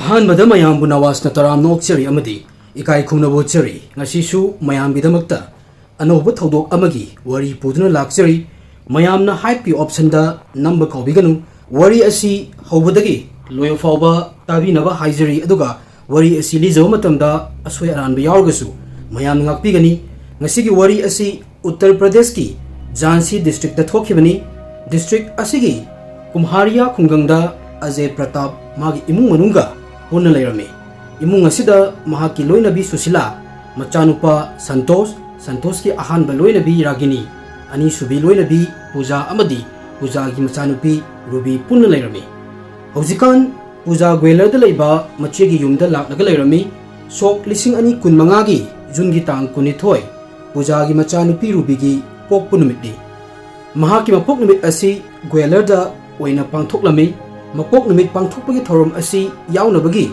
Ahanba mayambu nawasna taram nokchari amadi ikai khumnabo chari ngasishu mayambidamakta anoba thodok amagi wari puduna lakchari mayamna hype option da number kawbiganu wari asi hobadagi loyo fawba tabinaba haijari aduga wari asi lijaw matamda asoi aranba yawrgasu mayam ngakpigani ngasigi wari asi Uttar Pradesh ki Jhansi district da thokibani district asigi kumharia khungangda Ajay Pratap magi imung manunga punna lairame imung asida mahaki loinabi Susila machanupa Santosh ki Ahanba loinabi Ragini ani subi loinabi Puja amadi Puja gi machanupi Ruby punna lairame haujikan Puja Gwelar da laiba machegi yumda laklaga lairame sok lising ani kunmanga gi Jun gi tang kunithoi Puja gi machanupi Ruby gi pokpu numitni mahaki mapok numit asi Gwelar da oina pangthoklami mapok numit pangthokpagi thorom asi yaunabagi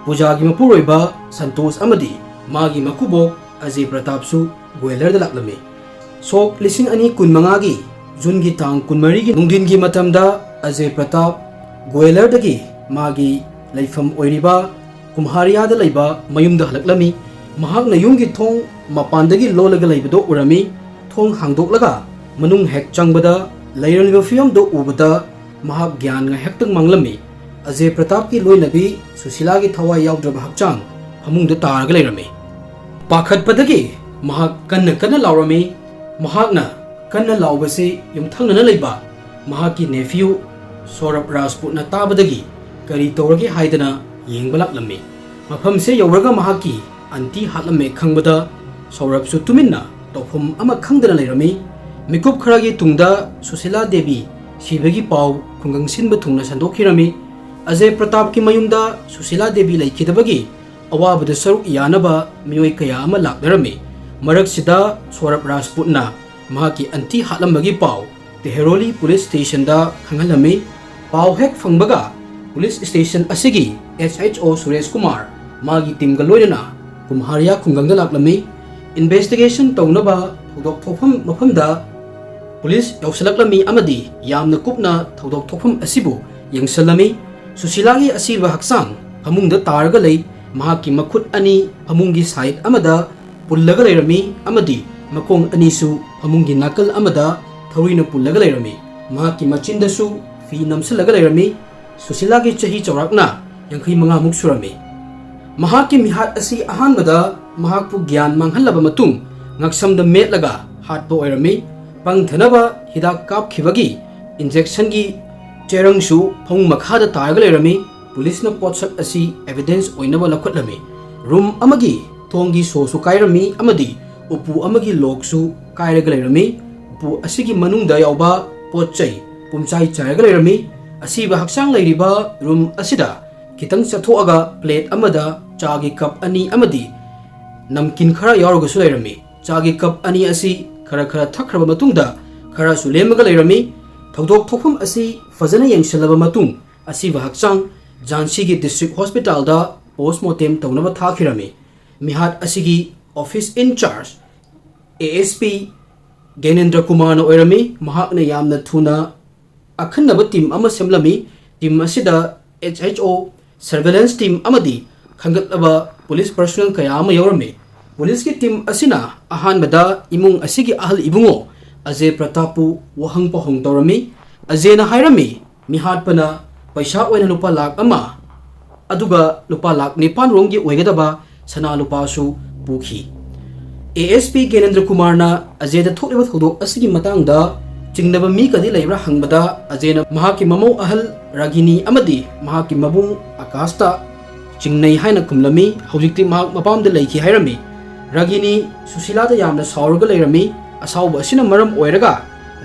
Puja gi mapuroiba Santosh amadi magi makubok Ajay Pratap su Gwelar da laklami sok lising ani kunmanga gi Jun gi tang kunmari gi nungdin gi matamda Ajay Pratap Gwelar dagi magi laifam oiriba kumharia da laiba mayumda halaklami mahakna yumgi thong mapandagi lolaga laibado urami thong hangdoklaga manung hek changbada lairaliba fiam do ubada mahak gyan nga hektang manglami Ajay Pratap ki loinabi Susila gi thawai yawdraba hakchang hamungda taraga lairami pakhatpadagi mahak kanna laurami mahakna kanna laubase yumthangnana laiba mahaki nephew Sorab Rajputna tabadagi kari tawragi haidana yengbalak lammi mafamse yawraga mahaki anti hatlame khangbada Sorab su tuminna tofum ama khangdana lairami mikup kharagi tungda Susila Devi sibagi paw khungang sinba thungna sandokhirami Ajay Pratap ki mayumda Susila Devi laikidabagi awabada saruk yanaba miyoi kaya ama lakdarami marak sida Sorab Rajputna mahaki anti hatlambagi paw Teheroli Police Station da khangalami paw hek phangbaga Police Station asigi SHO Suresh Kumar magi team galoina kumharia khungangda laklami investigation tawnaba thodok thofam mafamda police yawsalaklami amadi yamna kupna thodok thofam asibu yengsalami Susilagi asiba haksang hamungda targa lei mahaki makhut ani hamungi side amada pullaga lairami amadi makong anisu hamungi nakal amada thawina pullaga lairami mahaki machindasu fi namsalaga lairami Susilagi chahi chawrakna yangkhai manga muk surami mahaki mihat asi ahanbada mahakpu gyan manghallaba matung ngaksamda metlaga hatpa oirami pangthanaba hidak kapkhibagi injection gi cherangsu phong makhada targa lairami police na potsak asi evidence oinaba lakhatlami room amagi thongi sosu kairami amadi upu amagi loksu kairaga lairami upu asigi manungda yawba potchai pumchai charaga lairami asiba haksang lairiba room asida kitang chathoaga plate amada chagi cup ani amadi namkin khara yawragasu lairami chagi cup ani asi khara thakraba matungda khara su lemaga lairami thodok thokpham asi fazana yengsalaba matung asiba haksang Jhansi gi district hospital da postmortem tawnaba thakhirami mihat asigi office in charge ASP Genendra Kumar na oirami mahakna yamna thuna akhanaba team ama semlami team asida HHO surveillance team amadi khangatlaba police personnel kaya ama yawrami police ki team asina ahanbada imung asigi ahal ibungo Ajay Pratapu wahang pahong tawrami Ajay na hairami mihatpana paisa oina lupa lak ama aduga lupa lak nipan rongi oigadaba sana lupa su bukhi ASP Genendra Kumar na Ajay da thokliba thodok asigi matangda chingnaba mi kadi laibra hangbada Ajay na mahaki mamau ahal Ragini amadi mahaki mabung Akasta chingnai haina kumlami hojikti mahak mapamda laiki hairami Ragini Susila da yamna sauraga lairami asawba asina maram oiraga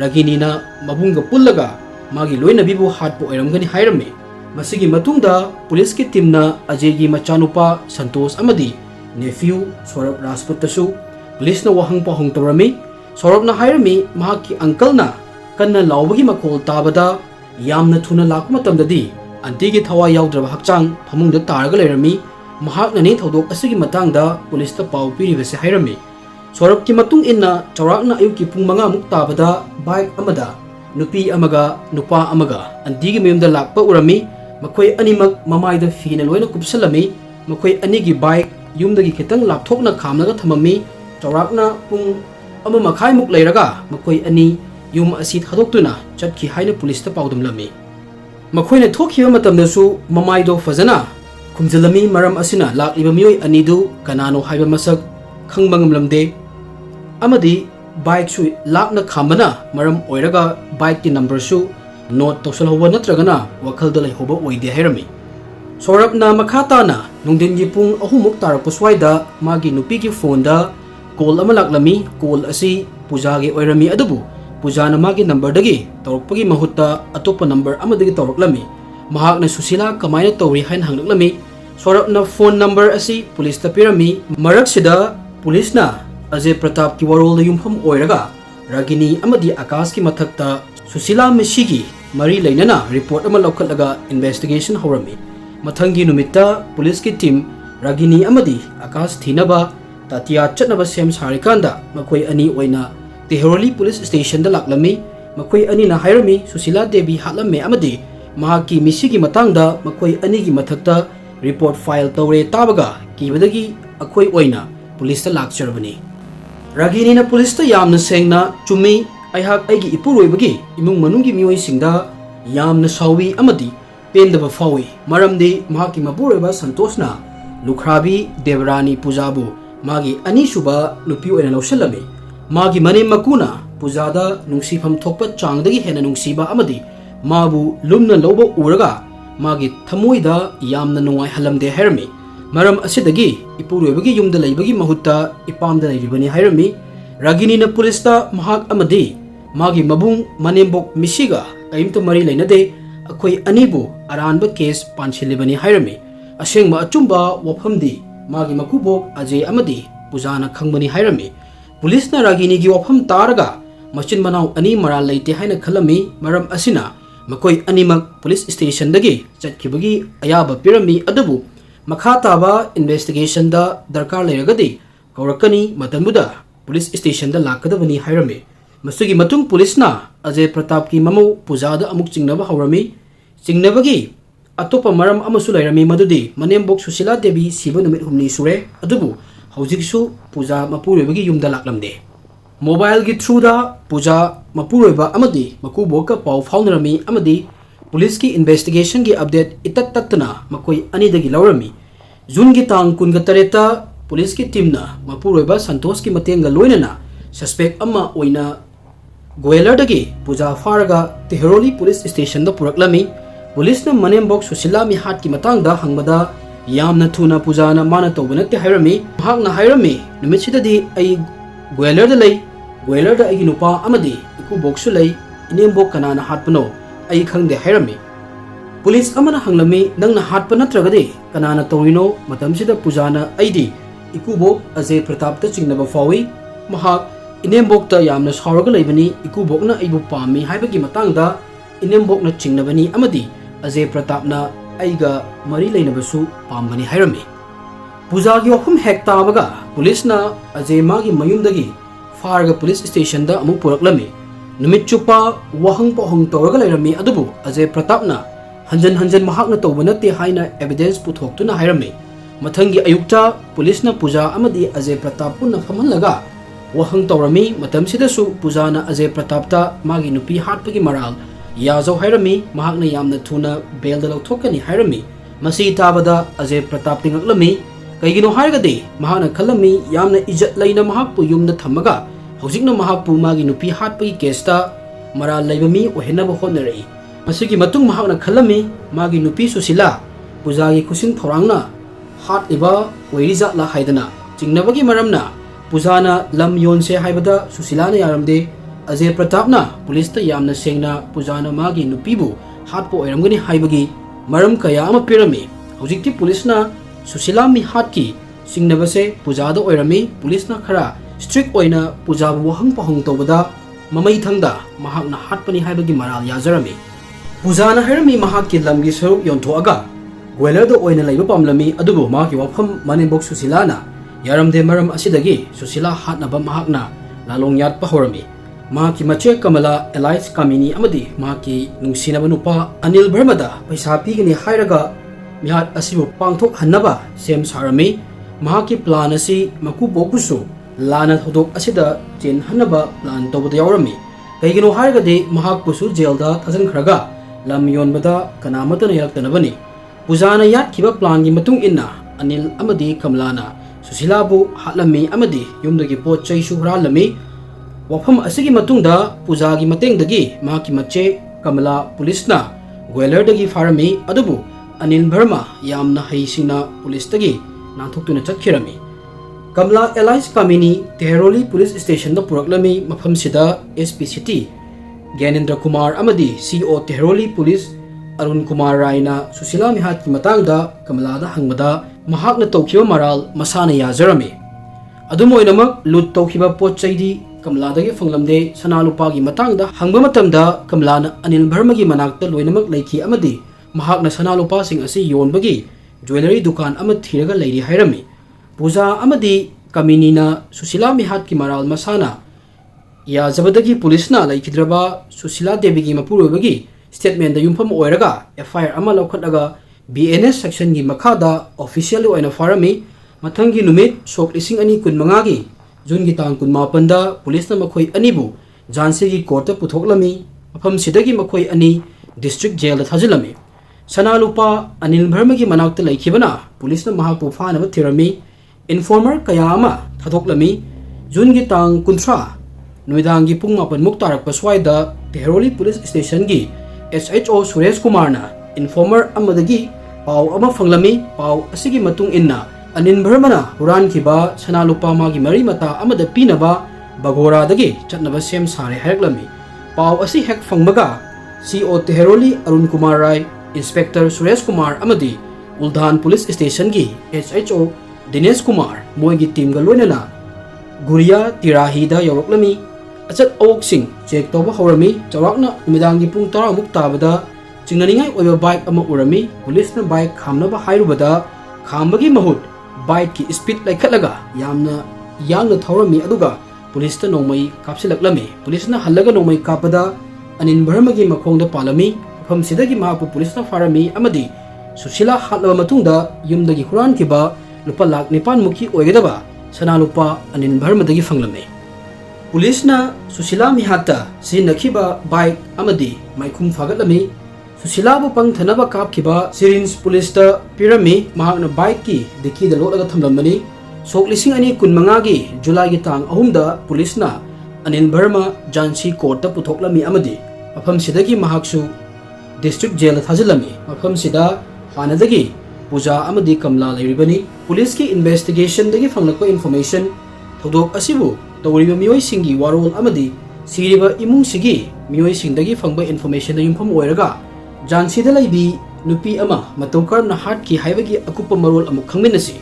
Ragini na mabungga pullaga magi loinabibu hatpo oiramgani hairami masigi matungda police ki team na Ajay gi machanupa Santosh amadi nephew Sorab Rajputasu police na wahang pahong tawrami Sorab na hairami mahaki uncle na kanna laubagi makol tabada yamna thuna lakma matamdadi antigi thawa yawdraba hakchang phamungda taraga lairami mahakna ni thodok asigi matangda police ta pau piribase hairami Sorab ki matung inna chawrakna ayuki pung manga muk tabada bike amada nupi amaga nupa amaga antigi mayumda lakpa urami Makhoi animak mamaida fina loina kupsalami, makhoi anigi bike yumdagi kitang lapthokna khamnaga thamami, chaurakna pung ama makhai muk leiraga, makhoi ani yum asi thadoktuna chatki haina police ta paudumlami. Makhoina thokhiba matamdasu mamaido fazana khumjalami maram asina lakliba mioi anidu kanano haiba masak khangba ngamlamde amadi bike su lakna khambana maram oiraga bike ki number su note tawsalhoba natragana wakhalda laihoba oide hairami. Sorapna makhatana nungdingi pung ahumuk tarakpa swaida magi nupi ki phone da call ama laklami, call asi puja gi oirami adubu puja na magi number dagi tawrokpagi mahutta atopa number amadagi tawroklami. Mahakna susila kamaina tawri hain hanglaklami. Sorapna phone number asi police ta pirami. Maraksida police na Ajay Pratap ki warol da yumpham oiraga Ragini amadi Akas ki mathakta Susila Masigi mari lainana report ama laukhatlaga investigation horami. Mathangi numitta police ki team Ragini amadi Akas thinaba tatia chatnaba sem sarikanda makhoi ani oina Tehroli police station da laklami. Makhoi ani na hairami Susila Devi hatlamme amadi mahaki Masigi matangda makhoi ani gi mathakta report file tawre tabaga kibadagi akhoi oina police ta lakcharabani. Ragini na police ta yamna sengna chumi aihak aigi ipuroibagi imung manunggi mioi singda yamna sawi amadi pendaba fawi maramdi mahaki maburoiba Santosna Lukhrabi Devrani Pujabu magi ani suba nupi oina lausalami. Magi mane makuna pujada nungsifam thokpa changdagi hena nungsiba amadi mabu lumna loba uraga magi thamoida yamna nungai halamde hairami. Maram asidagi ipuroibagi yumda laibagi mahutta ipamda laibani hairami. Ragini na police ta mahak amadi magi mabung Manembok Misiga aimta mari lainade akhoi anibu aranba case panchilibani hairami. Asengma achumba wafamdi magi makubok Ajay amadi pujana khangbani hairami. Police na Ragini gi wafam taraga machin manau ani maral laite haina khalami. Maram asina makoi animak police station dagi chatkibagi ayaba pirami adabu makhataba investigation da darkar leiragadi kaurakani matambuda police station da lakadabani hairami. Masigi Matung police na Ajay Pratap ki mamo pujada amuk chingnaba haurami. Chingnabagi atopa maram amasu lairami madudi Manembok Susila Devi siba numit humni sure adubu haujiksu puja mapuroibagi yumda laklamde. Mobile gi through da puja mapuroiba amadi makuboka pau faunarami amadi police ki investigation gi update itat tatna makoi anidagi laurami. June gi tang kun ga tareta police ki team na mapuroiba Santos ki matenga loinana suspect amma oina goelar dagi puja faraga Tehroli police station da puraklami. Police na Manembok Susila mi hat ki matangda hangbada yamna thuna puja na mana tawbanate hairami. Mahak na hairami numitsidadi ay goelar da lay goelar da ay nupa amadi ikubok su lay Manembok kanana hatpano ay khangde hairami. Police amana hanglami nangna hatpa natragadi kanana tawino matamsida pujana aidi ikubok Ajay Pratap ta chingnaba fawi. Mahak Manembok ta yamna sauraga laibani ikubok na aibu pami haibagi matangda Manembok na chingnabani amadi Ajay Pratap na aiga mari lainabasu pambani hairami. Puja gi wafam hek tabaga police na Ajay magi mayumdagi faraga police station da amuk puraklami. Numit chupa wahang pohang tawraga lairami adubu Ajay Pratap na hanjan mahak na tawbanate haina evidence puthoktuna hairami. Mathangi ayukta police na puja amadi Ajay Pratap punna famhanlaga wahang tawrami. Matamsidasu puja na Ajay Pratap ta magi nupi hatpagi maral yazaw hairami. Mahak na yamna thuna bail da lauthokani hairami. Masi tabada Ajay Pratap tingaklami kaigino hairagadi mahak na khalami yamna ijat laina mahak pu yumna thamaga hojikna mahak pu magi nupi hatpagi case ta maral laibami ohenaba hotnarai. Masigi Matung mahak na khalami magi nupi Susila pujagi kusing thorangna hat iba oiriza la haidana chingnabagi maramna pujana lam yonse haibada Susila na yaramde. Ajay Pratap na police ta yamna sengna pujana magi nupibu hatpo oiramgani haibagi maram kaya ama pirami. Hojikti police na Susila mi hatki singnabase pujada oirami. Police na khara strict oina pujabu wahang pahang tawbada mamai thangda mahak na hatpani haibagi maral yazarami. Pujana hairami mahak ki lamgi saruk yonthoaga goelar da oina laiba pamlami adubu mahak ki wafam Manembok Susila na yaramde maram asidagi Susila hatnaba mahak na lalong yat pahorami. Maki mache Kamala Elias Kamini Amadi Maki Nungsinaba Nupa Anil Vermada Paisa Pigani Hairaga Mihat Asibu Pangtok Hanaba Sem Sarami Mahaki Plan Asi Maku Bokusu Lana Hodok Asida Jin Hanaba Plan Toba Yaurami Kaigino Hairagadi Mahak Pusu Jelda Tazan Kraga Lam Yonbada Kanamatan Yaktanabani Puzana Yat Kiba Plan Matung Inna Anil Amadi Kamlana Susilabu Hatlami Amadi Yumdagi Po Chay Shuhralami Wafam Asigi Matungda Puzagi Matengdagi Mahaki Mache Kamala Pulisna Gwelerdagi Farami Adubu Anil Burma Yamna Haisina Pulistagi Nantuktuna Chatkirami Kamla Elias Kamini Teheroli Police Station da Puraklami Mafam Sida SPCT Gyanendra Kumar Amadi CO Teheroli Police Arun Kumar Raina Susila Mihat ki matangda Kamalada Hangmada Mahakna Tokyo Maral Masana Yazarami Adumoinamak Lut Tokiba Potchaidi Kamladagi Fanglamde Sanalupagi Matangda Hangba Matamda Kamlana Anil Burmagi Manakta Loinamak Laiki Amadi Mahakna Sanalupa Sing Asi Yonbagi Jewelry Dukan Amat Thiraga Lady Hirami Puja Amadi Kaminina Susila Mihat ki Maral Masana Ya Zabadagi Pulisna Laikidraba Susila Debigi Mapurubagi Statement da Yumfam Oiraga FIR Amala Kotaga BNS Section Gi Makada Officially Oina Farami Matangi Numit Sok Lising Ani Kun Mangagi Jun Gitang Kun Mapanda Pulisna Makoi Anibu Jansi Gi Korta Putoklami Mafam Sidagi Makoi Ani District Jail da Thajilami Sanalupa Anil Burmagi Manakta Laikibana Pulisna Mahapu Fanaba Tirami Informer Kayama Thatoklami Jun Gitang Kuntra Nuidangi Pung Mapan Muktarak Paswaida Teheroli Police Station Gi SHO Suresh Kumarna Informer Amadagi Pau Ama Fanglami Pau Asigi Matung Inna Anin Burmana Huran Kiba Sanalupa Magi Marimata Amada Pinaba Bagora Dagi Chatnaba Sem Sare Heraklami Pau Asi Hek Fangbaga CO Teheroli Arun Kumar Rai Inspector Suresh Kumar Amadi Uldhan Police Station Gi SHO Dinesh Kumar Moigi Team Galwenana Guria Tirahida Yoroklami Achat Awok Sing Check Toba Horami Charakna Midangi Pung Tara Muktabada Chingnaningai Oyo Bike Ama Urami Police na Bike Khamnaba Hairubada Khambagi Mahut Bike ki speed like Kalaga Yamna Yang Thorami Aduga Police na Nomai Kapsilaklami Police na Halaga Nomai Kapada Anin Burmagi Makongda Palami From Sidagi Mahapu Police na Farami Amadi Susila Hatlaba Matungda Yumdagi Huran Kiba Lupa Lak Nipan Muki Oegedaba Sanalupa Anin Burmadagi Fanglami Police na Susila Mihata Sinakiba Bike Amadi Maikum Fagatlami Susila Pang Thanaba Kap Kiba Sirins Police ta Pirami Mahakna Bike ki Diki da Lolaga Thamlamani Sok Lising Ani Kun Mangagi July Gitang Ahumda Police na Anin Burma Jansi Court ta Putoklami Amadi Mafam Sidagi Mahaksu District Jail Thajilami Mafam Sida Hanadagi Puja Amadi Kamla Lairibani Police ki investigation dagi fanglakpa information Thodok Asibu Tawriba Miyoi Singi Warol Amadi Siriba Imung Sigi Miyoi Singdagi Fangba information da Yumfam Oiraga Jansi da Laibi Nupi Ama Matokar na Heart ki Haibagi Akupa Marol Amuk Khangminasi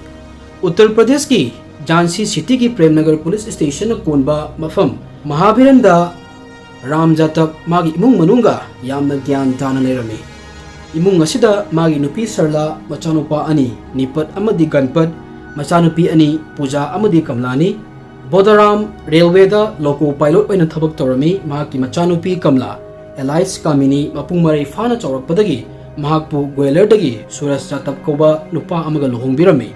Uttar Pradesh ki Jansi City ki Premnagar Police Station na Konba Mafam Mahabiranda Ram Jatak Magi Imung Manunga Yamna Gyan Dana Lerami Imung asida Magi Nupi Sarla Machanupa Ani Nipat Amadi Ganpat Machanupi Ani Puja Amadi Kamlani Bodaram Railway da Loco Pilot Oina Thabak Torami Mahaki Machanupi Kamla Elias Kamini Mapung Maray Fana Chaurak Padagi Mahakpu Gweler Dagi Suras Jatab Koba Nupa Amaga Luhongbirami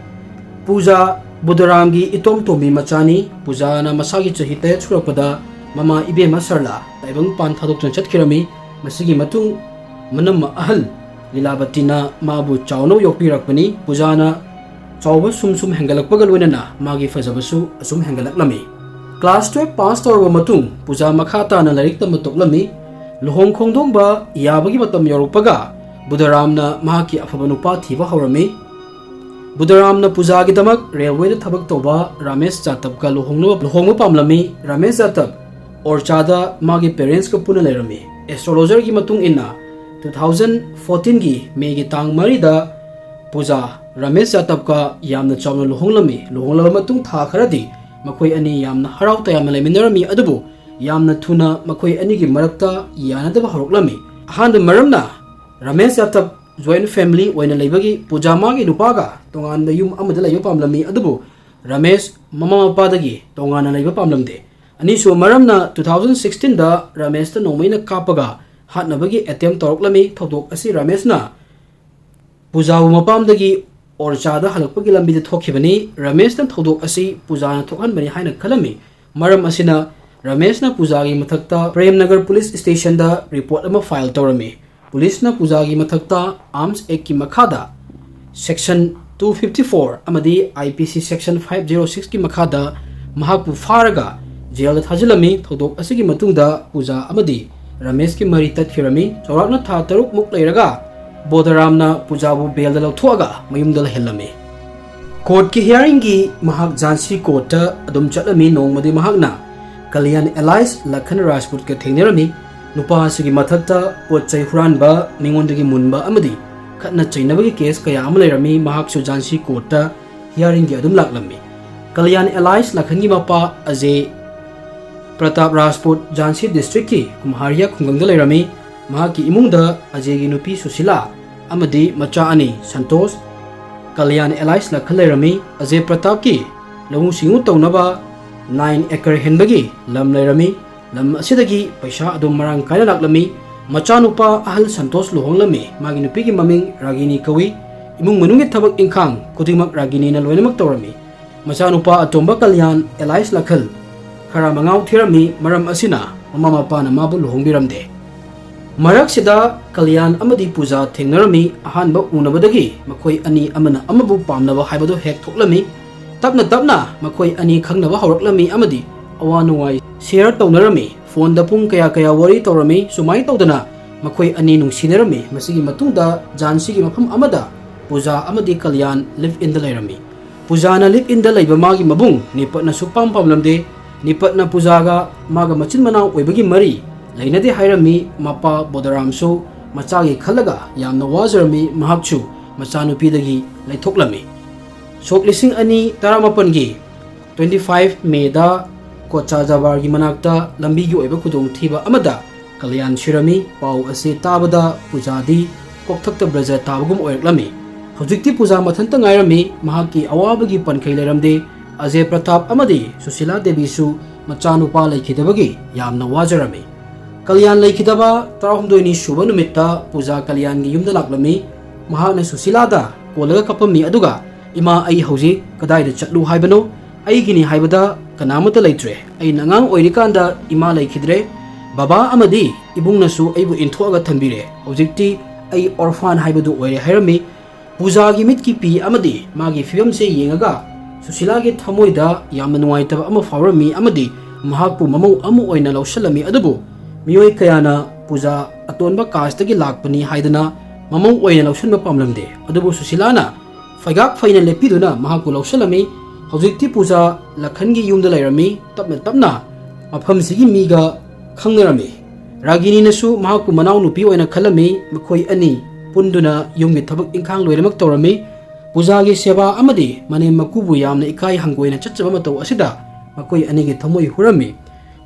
Puja Bodaramgi Itom Tomi Machani Puja na Masagi Chahite Churapada Mama Ibe Masarla Taibang Pan Thadok Chatkirami Masigi Matung Manembok Ahal Lilabatina Mabu Chauno Yopirakpani Pujana Chauba Sum Hengalakpagal Winana Magi Fazabasu Asum Hengalaklami Class 12 Pass Torwa Matung Puja Makhata na Larikta Matoklami Luhong Khongdongba Yabagi Matam Yorokpaga Budaram na Mahaki Afabanupa Thiba Horami Budaram na Puja Gidamak Railway da Thabak Toba Ramesh Jatab ka Luhongba Pamlami Ramesh Jatab Orchada Magi Parents ka Puna Lerami Astrologer gi Matung Inna 2014 gi May gi Tang Marida Puja Ramesh Jatab ka Yamna Chawna Luhonglami Luhonglaba Matung Tha Kharadi Makoi Ani Yamna Harau Tayamna Leminarami Adubu Yamna Thuna Makoi Ani gi Marakta Yanadaba Horoklami Ahanda Maramna Ramesh Jatab Joint Family Oina Leibagi Puja Magi Nupaga Tonganda Yum Amada Leiba Pamlami Adubu Ramesh Mama Mapadagi Tongana Leiba Pamlamde Anisu maramna 2016 da Ramesh ta nomaina kapaga hatnabagi attempt toroklami thodok asi Ramesh na pujabu mapamdagi orchada halakpagi lambi da thokhibani Ramesh ta thodok asi pujana thokhanbani haina khalami maram asina Ramesh na pujagi mathakta Premnagar Police Station da report ama file tawrami police na pujagi mathakta Arms Act ki makhada section 254 amadi IPC section 506 ki makhada mahakpu faraga jail da thajilami thodok asigi matungda puja amadi Ramesh ki mari tathirami chawrakna tha taruk muk leiraga Bodaramna pujabu bail da lawthoaga mayumda helami court ki hearing gi mahak Jhansi court ta adum chatlami nongmadi mahakna Kalyan Allies Lakhan Rajput ke thengnerami nupa asigi mathakta potchai huranba mingondagi munba amadi khatna chainabagi case kaya amalairami mahak su Jhansi court ta hearing gi adum laklami Kalyan Allies Lakhan gi mapa Ajay Pratap Rajput Jhansi district ki Kumharia khungangda leirami mahaki imungda Ajay gi nupi Susila amadi macha ani Santosh Kalyan Allies Lakhan leirami Ajay Pratap ki lawu singu tawnaba 9 acre henbagi lam leirami lam asidagi paisa adum marang kaina laklami machanupa ahal Santosh luhonglami magi nupi gi maming Ragini kawi imung manungi thabak ingkhang kutingmak Ragini na loinamak tawrami machanupa atomba Kalyan Allies Lakhal khara mangau thirami maram asina mama mapa na mabu luhongbiramde marak sida Kalyan amadi puja thengnarami ahanba unabadagi makoi ani amana amabu pamnaba haibado hek thoklami tapna makoi ani khangnaba hawraklami amadi awanuwai share tawnarami phone da pung kaya wari tawrami sumai tawdana makoi ani nungsinarami masigi matungda Jhansi gi mafam amada puja amadi Kalyan live in the leirami puja na live in the leiba magi mabung nipatna supam pamlamde nipatna pujaga maga machin manaw oibagi mari lainade hairami mapa Bodaramsu machagi khalaga yamna wazarami mahakchu machanupidagi laithoklami Sok lising ani taramapan gi 25 May da Kocha Jabar gi manakta lambi gi oiba kudong thiba amada Kalyan shirami pau ase tabada pujadi kokthakta braja tabagum oiklami hojikti puja mathanta ngairami mahaki awabagi pankhai leramde Ajay Pratap amadi Susila Devi su machanupa laikhidabagi yamna wajarami Kalyan laikhidaba tarahumdoini shuba numitta puja Kalyan gi yumda laklami mahakna Susila da kolaga kapami aduga Ima ai hauji kadai da chatlu haibano ai gini haibada kanamata leitre ai nangang oirikanda ima laikhidre baba amadi ibungnasu aibu inthoaga thambire hojikti ai orphan haibadu oire hairami puja gi mitki pi amadi magi film se yengaga Susila gi thamoida yamna nuwaitaba ama fawrami amadi mahakpu mamau amu oina lawshalami adubu miyoi kayana puja atonba caste gi lakpani haidana mamau oina lawshanba pamlamde adubu Susilana Faigak faina lepiduna mahaku lawshalami hojikti puja Lakhangi yumda leirami tapna mafam sigi miga khangnarami Ragini nasu mahaku manaw nupi oina khalami makhoi ani punduna yumgi thabak ingkhang loiramak tawrami puja gi seba amadi mane makubu yamna ikai hangoina chachaba mataw asida makhoi ani gi thamoi hurami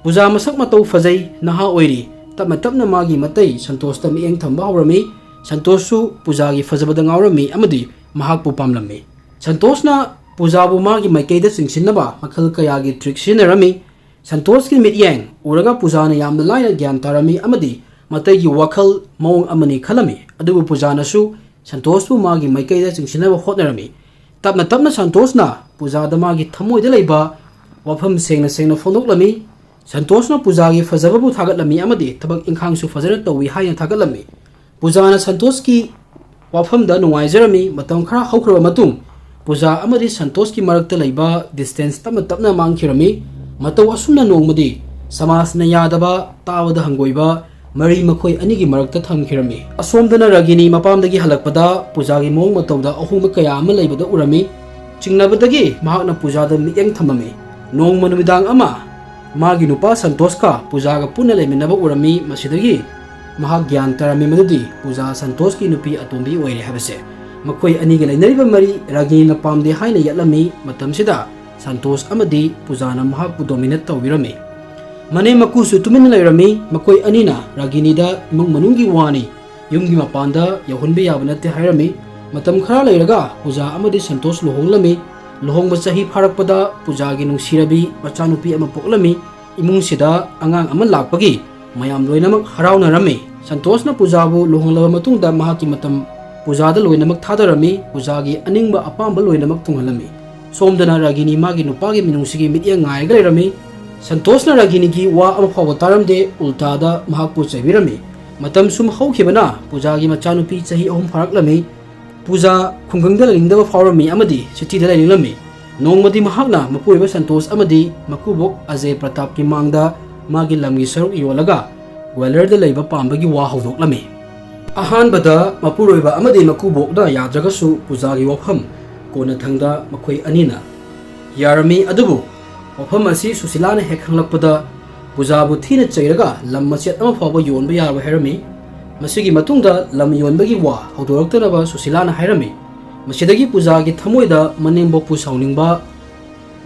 puja masak mataw fajai naha oiri tapna magi matai Santosh ta mieng thamba hawrami Santoshu puja gi fajabada ngawrami amadi mahakpu pamlami Santoshna pujabu magi maikeida singsinaba makhal kayagi trick sinarami Santosh ki mityang uraga pujana yamna laina gyan tarami amadi matai gi wakhal mawng amani khalami adubu pujana su Santoshpu magi maikeida singsinaba hotnarami tapna Santoshna pujada magi thamoida leiba wafam sengna fondoklami Santoshna pujagi fajababu thagatlami amadi thabak ingkhang su fajara tawi haina thagatlami pujana Santosh ki wafam da nungaijarami matam khara haukraba matung puja amadi Santosh ki marakta leiba distance tapna mangkhirami mataw asumna nongmadi samajna yadaba tawada hangoiba mari makhoi anigi marakta thamkhirami asomdana Ragini mapamdagi halakpada pujagi mong matawda ahuma kaya ama leibada urami chingnabadagi mahakna pujada miyeng thamami nongma numidang ama magi nupa Santosh ka pujaga punna leiminaba urami masidagi mahak gyan tarami madudi puja Santosh ki nupi atombi oire habase makhoi ani ga lainariba mari Ragini na pamde haina yatlami matamsida Santosh amadi pujana mahak pu dominate tawbirami mane makusu tumin leirami makhoi anina Ragini da imung manungi wani yumgi mapanda yahunbe yabanate hairami matam khara leiraga puja amadi Santosh luhonglami luhongba chahi pharakpada puja gi nungsirabi machanupi ama poklami imungsida angang ama lakpagi mayam loinamak haraunarami. Santosna pujabu luhonglaba matungda mahaki matam pujada loinamak thadarami, pujagi aningba apamba loinamak tunghalami. Somdana ragini magi nupagi minungsigi mitya ngai gairami. Santosna ragini ki wa ama phawa taramde ultada mahakpu chaibirami. Matam sum haukhibana pujagi machanupi chahi ahum faraklami. Puja khungangda lingdaba phawrami amadi sithida lailami. Nongmadi mahakna mapuriba Santos amadi makubok Ajay Pratap ki mangda magi lamgi saruk yolaga gwalerda leiba pambagi wa haudoklami. Ahanbada mapuroiba amadi makubokda yadragasu pujagi wafam kona thangda makhoi anina yarami adubu wafam asi Susilana hek hanglakpada pujabu thina chairaga lam machet ama phawba yonba yarba herami. Masigi matungda lam yonbagi wa haudoraktanaba Susilana hairami. Masidagi pujagi thamoida manembok pu sauningba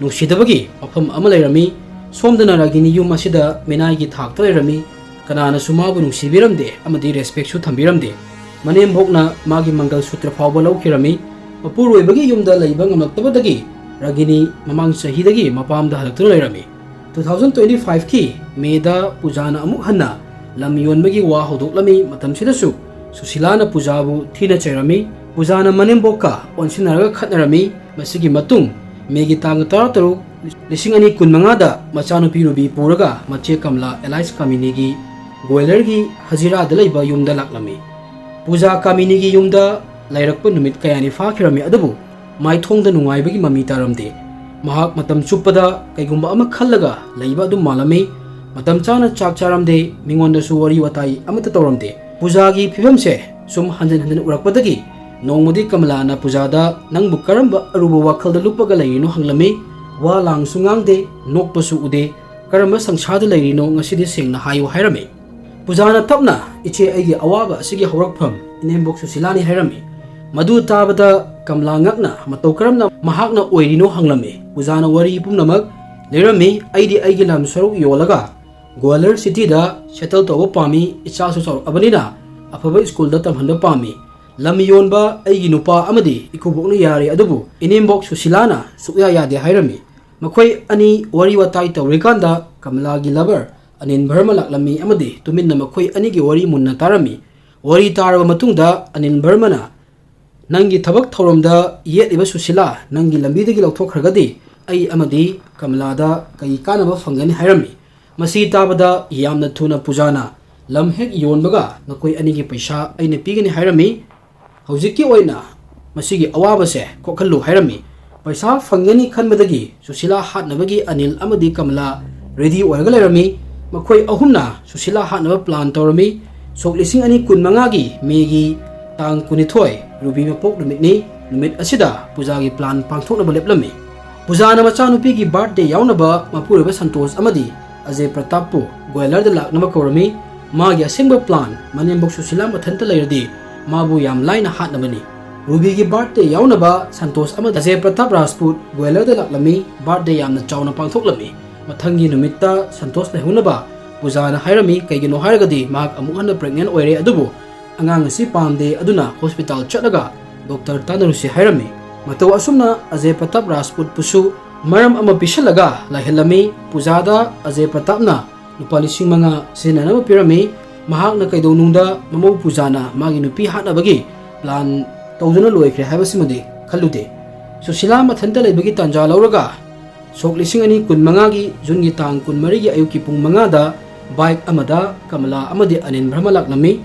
nungsidabagi wafam ama leirami. Somdana ragini yum asida menaigi thakta leirami. Kanana sumabu nungsibiramde amadi respect su thambiramde. Manembokna magi mangal sutra phawba laukirami. Mapuroibagi yumda leiba ngamlaktabadagi ragini mamang sahidagi mapamda halaktuna leirami. 2025 ki Meda pujana amuk hanna lam yonbagi wa hodoklami matamsidasu Susilana pujabu thina chairami. Pujana manembokka onsinaraga khatnarami. Masigi matung megi tang tarataru lising ani kun mangada machanupi rubi puraga mache kamla Elias Kaminigi Goilergi Hazira Dalaiba yumda laklami. Puja Kaminigi yumda lairakpa numit kayani fakhirami adabu mai thongda nungaibagi mami taramde. Mahak matam chupada kaigumba ama khallaga laiba adum malami. Matam chana chak charamde mingonda su wari watai amata tawramde. Pujagi phibamse sum hanjan hanjan urakpadagi nongmadi Kamalana pujada nangbu karamba aruba wakhalda lupaga lairino hanglami. Wa lang sungangde nokpasu ude karamba sangsada lairino ngasidi sengna hayo hairami. Pujana tapna iche aigi awaba asigi haurakpham inembok Susilani hairami. Madu tabada Kamla ngakna matau karamna mahakna oirino hanglami. Pujana wari pumnamak leirami aidi aigi lam saruk yolaga Gwalior city da settle toba pami icha su saruk abanina afaba school da tamhanda pami. Lam yonba aigi nupa amadi ikubokna yari adubu inembok Susilana sukya yade hairami. Makhoi ani wari watai tawrikanda Kamlagi lover anin bharma laklami amadi tuminna makhoi anigi wari munna tarami. Wari taraba matungda anin bharmana nangi thabak thawramda yetiba Susila nangi lambidagi lauthokhragadi ai amadi Kamlada kai kanaba fangani hairami. Masi tabada yamna thuna pujana lam hek yonbaga nakoi anigi paisa aina pigani hairami. Hojiki oina masigi awabase kokhallu hairami. Paisa fangani khanbadagi Susila hatnabagi anil amadi Kamla ready oiraga leirami. Makhoi ahumna Susila hatnaba plan tawrami. Sok lising ani kun mangagi megi tang kunithoi rubi mapok numitni numit asida pujagi plan pangthoknaba leplami. Pujana machanupigi birthday yaunaba mapuriba Santos amadi Ajay Pratap pu Goilerda laknaba kawrami. Magi asengba plan manembok Susila mathanta leiradi mabu yam laina hatnabani. Ruby birthday yaunaba Santos amadi Ajay Pratap Rajput Goilerda laklami birthday yamna chawna pangthoklami. Mathangi numitta Santos lehunaba Pujana hairami kaigino hairagadi mahak amuk hanna pregnant oire adubu angang asi pamde aduna hospital chatlaga Dr. Tanarusi hairami. Matau asumna Ajay Pratap Rajput pusu maram ama pisalaga lahilami. Pujada Ajay Pratapna lupa lising mga sinanama pirami. Mahak na kaidonungda mamaw Pujana magi nupi hatnabagi plan tawduna loikre haibasimadi khalude. Susila mathanta leibagi tanja lauraga sok lising ani kun mangagi jungi tang kun marigi ayuki pung mangada bike amada Kamla amadi anin bharma laklami.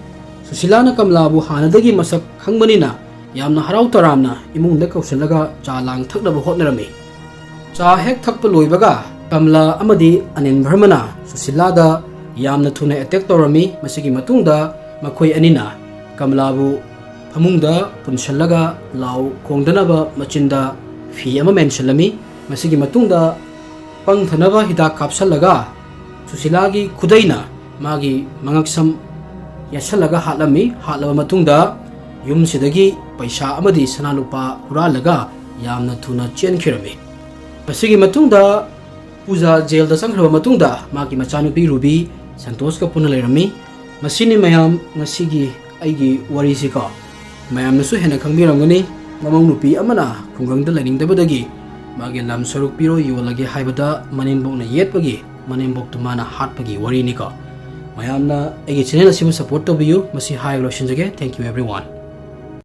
Susilana Kamlabu hanadagi masak khangbanina yamna harau taramna imungda kausilaga cha lang thaknaba hotnarami. Cha hek thakpa loibaga Kamla amadi anin bharmana Susilada yamna thuna attack tawrami. Masigi matungda makhoi anina Kamlabu phamungda punshalaga lau khongdanaba machinda fi ama mensalami. Masigi matungda pangthanaba hidak kapsalaga Susilagi kudaina magi mangaksam yasalaga hatlami. Hatlaba matungda yumsidagi paisa amadi sanalupa huralaga yamna thuna chenkirami. Masigi matungda puja jail da sanghraba matungda magi machanupi Ruby Santos ka puna leirami. Masini mayam ngasigi aigi warisi ka mayam nasu hena khangbiramgani. Mamang nupi amana khungangda lainingdabadagi magi lam saruk piro yolagi haibada manembokna yetpagi Manembok to mana Hatpagi wari niko. Mayamna egi channel asimu support to you. Masi high lotion jage. Thank you everyone.